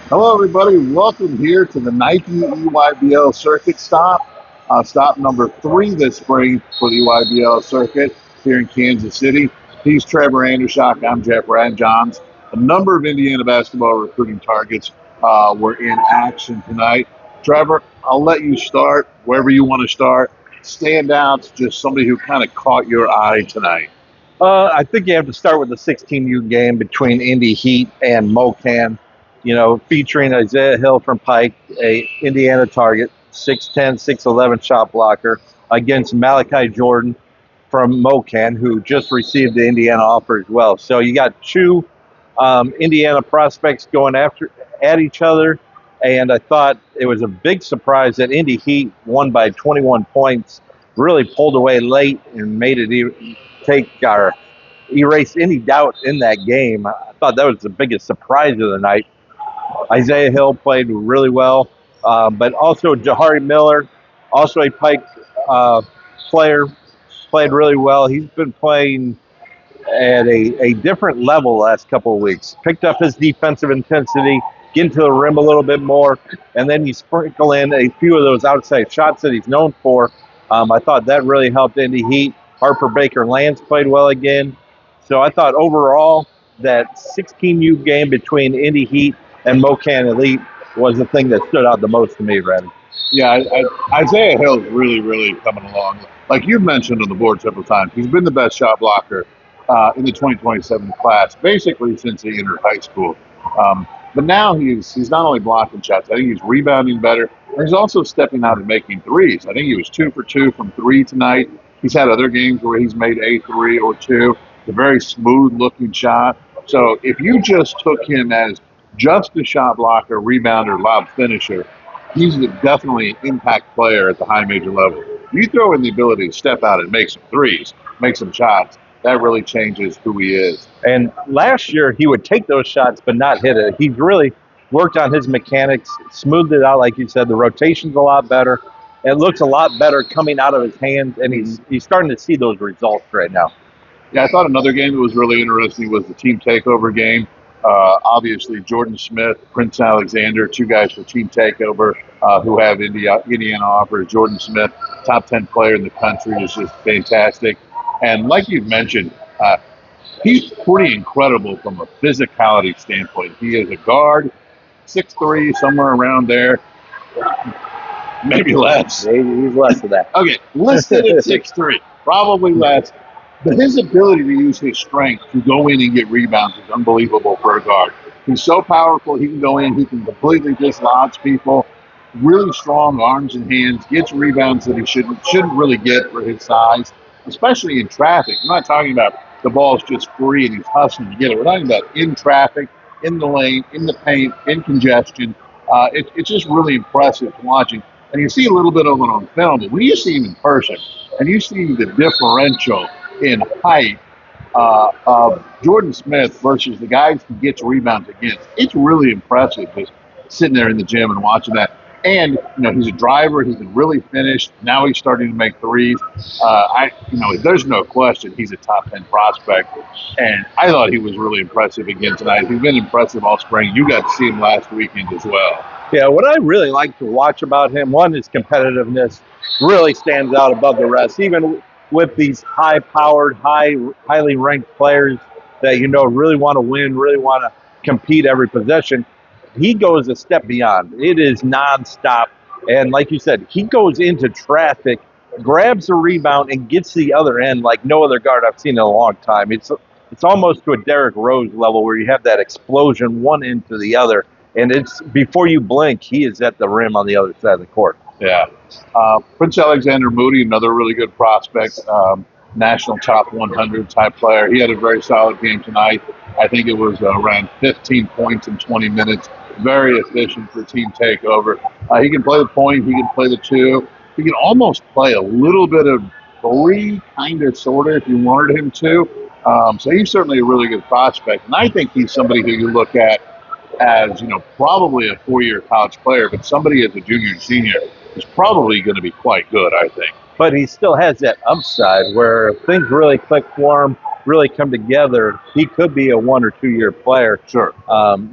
Hello, everybody. Welcome here to the Nike EYBL circuit stop. Stop number 3 this spring for the EYBL circuit here in Kansas City. He's Trevor Andershock. I'm Jeff Radjohns. A number of Indiana basketball recruiting targets were in action tonight. Trevor, I'll let you start wherever you want to start. Standouts, just somebody who kind of caught your eye tonight. I think you have to start with the 16U game between Indy Heat and MoKan, featuring Isaiah Hill from Pike, a Indiana target, 6'10", 6'11" shot blocker, against Malachi Jordan from MoKan, who just received the Indiana offer as well. So you got two Indiana prospects going at each other, and I thought it was a big surprise that Indy Heat won by 21 points, really pulled away late and made it take or erase any doubt in that game. I thought that was the biggest surprise of the night. Isaiah Hill played really well, but also Jahari Miller, also a Pike player, played really well. He's been playing at a different level the last couple of weeks. Picked up his defensive intensity, getting to the rim a little bit more, and then you sprinkle in a few of those outside shots that he's known for. I thought that really helped Indy Heat. Harper Baker Lance played well again. So I thought overall that 16U game between Indy Heat and MoKan Elite was the thing that stood out the most to me, Randy. Yeah, Isaiah Hill's really coming along. Like you've mentioned on the board several times, he's been the best shot blocker in the 2027 class, basically since he entered high school. But now he's not only blocking shots, I think he's rebounding better, and he's also stepping out and making threes. I think he was 2 for 2 from 3 tonight. He's had other games where he's made a 3 or 2. It's a very smooth-looking shot. So if you just took him as just a shot blocker, rebounder, lob finisher, he's definitely an impact player at the high major level. You throw in the ability to step out and make some threes, make some shots, that really changes who he is. And last year, he would take those shots but not hit it. He's really worked on his mechanics, smoothed it out, like you said. The rotation's a lot better. It looks a lot better coming out of his hands, and he's starting to see those results right now. Yeah, I thought another game that was really interesting was the team takeover game. Obviously, Jordan Smith, Prince Alexander, two guys for team takeover who have Indiana offers. Jordan Smith, top 10 player in the country, is just fantastic. And like you mentioned, he's pretty incredible from a physicality standpoint. He is a guard, 6'3", somewhere around there, maybe less. Maybe he's less of that. Okay, listed at 6'3", probably less. But his ability to use his strength to go in and get rebounds is unbelievable for a guard. He's so powerful. He can go in. He can completely dislodge people. Really strong arms and hands. Gets rebounds that he shouldn't really get for his size, especially in traffic. I'm not talking about the ball's just free and he's hustling to get it. We're talking about in traffic, in the lane, in the paint, in congestion. It's just really impressive watching. And you see a little bit of it on film, but when you see him in person and you see the differential in height of Jordan Smith versus the guys he gets rebounds against, it's really impressive just sitting there in the gym and watching that. And he's a driver. He's really finished. Now he's starting to make threes. There's no question he's a top 10 prospect. And I thought he was really impressive again tonight. He's been impressive all spring. You got to see him last weekend as well. Yeah, what I really like to watch about him, one, his competitiveness really stands out above the rest, even with these high-powered, highly ranked players that really want to win, really want to compete every possession. He goes a step beyond. It is nonstop, and like you said, he goes into traffic, grabs a rebound, and gets to the other end like no other guard I've seen in a long time. It's almost to a Derrick Rose level where you have that explosion one end to the other, and it's before you blink, he is at the rim on the other side of the court. Yeah. Prince Alexander Moody, another really good prospect, national top 100 type player. He had a very solid game tonight. I think it was around 15 points in 20 minutes. Very efficient for team takeover. He can play the point. He can play the 2. He can almost play a little bit of 3, kind of, sort of, if you wanted him to. So he's certainly a really good prospect. And I think he's somebody who you look at as, probably a 4-year college player, but somebody as a junior and senior is probably going to be quite good, I think. But he still has that upside where if things really click for him, really come together, he could be a 1 or 2 year player. Sure.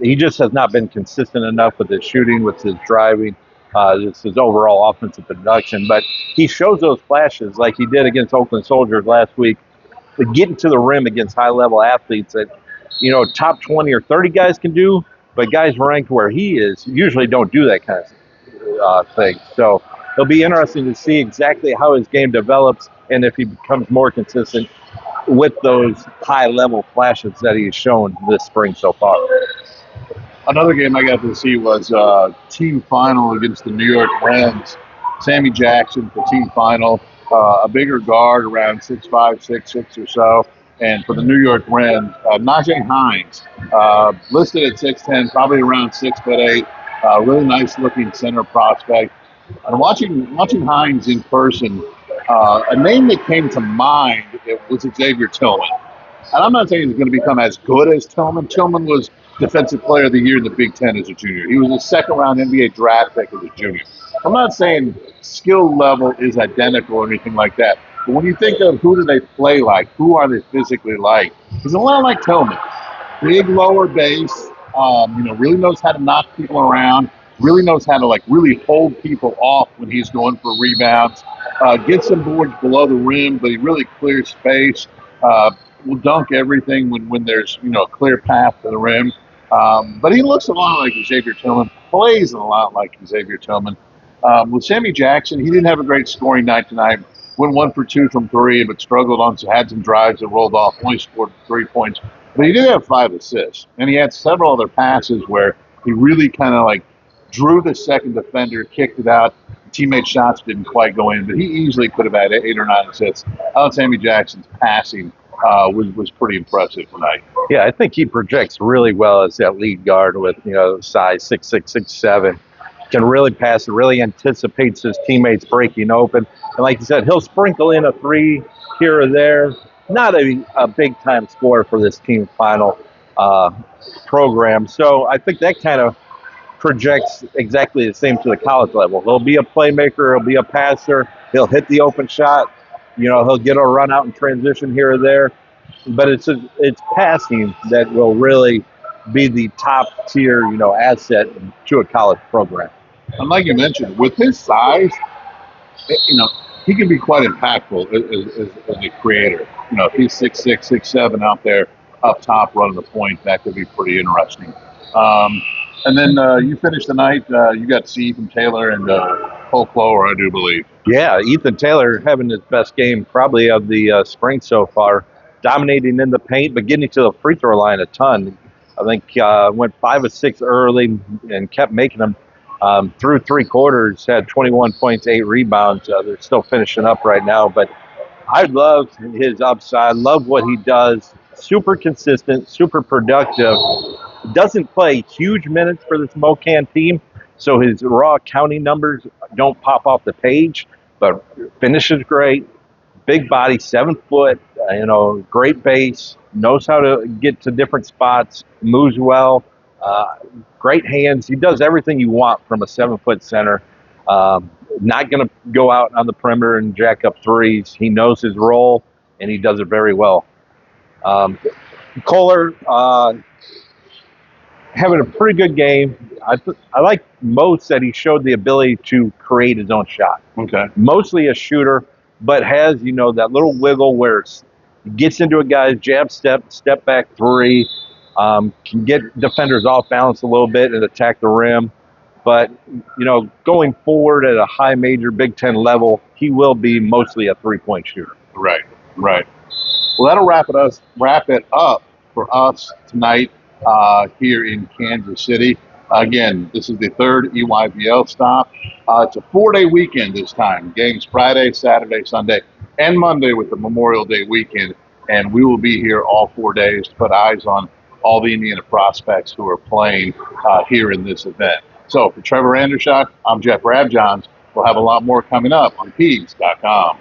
He just has not been consistent enough with his shooting, with his driving, his overall offensive production. But he shows those flashes like he did against Oakland Soldiers last week, getting to the rim against high-level athletes that, top 20 or 30 guys can do, but guys ranked where he is usually don't do that kind of thing. So it'll be interesting to see exactly how his game develops and if he becomes more consistent with those high-level flashes that he's shown this spring so far. Another game I got to see was team final against the New York Reds. Sammy Jackson for team final, a bigger guard around 6'5", 6'6" or so. And for the New York Reds, Najee Hines, listed at 6'10", probably around 6'8", really nice looking center prospect. And watching Hines in person, a name that came to mind was Xavier Tillman. And I'm not saying he's going to become as good as Tillman. Tillman was Defensive Player of the Year in the Big Ten as a junior. He was a second-round NBA draft pick as a junior. I'm not saying skill level is identical or anything like that. But when you think of who do they play like, who are they physically like, he's a lot like Tillman. Big lower base, really knows how to knock people around, really knows how to really hold people off when he's going for rebounds. Gets some boards below the rim, but he really clears space. Will dunk everything when there's a clear path to the rim. But he looks a lot like Xavier Tillman, plays a lot like Xavier Tillman. With Sammy Jackson, he didn't have a great scoring night tonight. Went 1 for 2 from 3, but struggled had some drives that rolled off, only scored 3 points. But he did have 5 assists, and he had several other passes where he really kind of drew the second defender, kicked it out. Teammate shots didn't quite go in, but he easily could have had 8 or 9 assists. I thought Sammy Jackson's passing was pretty impressive tonight. Yeah, I think he projects really well as that lead guard with size 6'6", 6'7". Can really pass it, really anticipates his teammates breaking open. And like you said, he'll sprinkle in a 3 here or there. Not a big-time scorer for this team final program. So I think that kind of projects exactly the same to the college level. He'll be a playmaker. He'll be a passer. He'll hit the open shot. He'll get a run out in transition here or there. But it's passing that will really be the top tier, asset to a college program. And like you mentioned, with his size, he can be quite impactful as a creator. If he's 6'6", 6'7" out there up top running the point, that could be pretty interesting. And then you finished the night. You got to see Ethan Taylor and Cole Flower, I do believe. Yeah, Ethan Taylor having his best game probably of the spring so far, dominating in the paint, but getting to the free throw line a ton. I think went 5 of 6 early and kept making them. Through 3 quarters, had 21 points, 8 rebounds. They're still finishing up right now, but I love his upside, love what he does. Super consistent, super productive. Doesn't play huge minutes for this MoKan team, so his raw counting numbers don't pop off the page, but finishes great. Big body, 7 foot, great base, knows how to get to different spots, moves well. Great hands. He does everything you want from a 7-foot center. Not going to go out on the perimeter and jack up threes. He knows his role, and he does it very well. Kohler having a pretty good game. I like most that he showed the ability to create his own shot. Okay. Mostly a shooter, but has, that little wiggle where he gets into a guy's jab step back 3. Can get defenders off balance a little bit and attack the rim. But, going forward at a high major Big Ten level, he will be mostly a 3-point shooter. Right. Well, that'll wrap it up for us tonight here in Kansas City. Again, this is the 3rd EYBL stop. It's a 4-day weekend this time. Games Friday, Saturday, Sunday, and Monday with the Memorial Day weekend. And we will be here all 4 days to put eyes on all the Indiana prospects who are playing here in this event. So for Trevor Andershock, I'm Jeff Rabjohns. We'll have a lot more coming up on Peegs.com.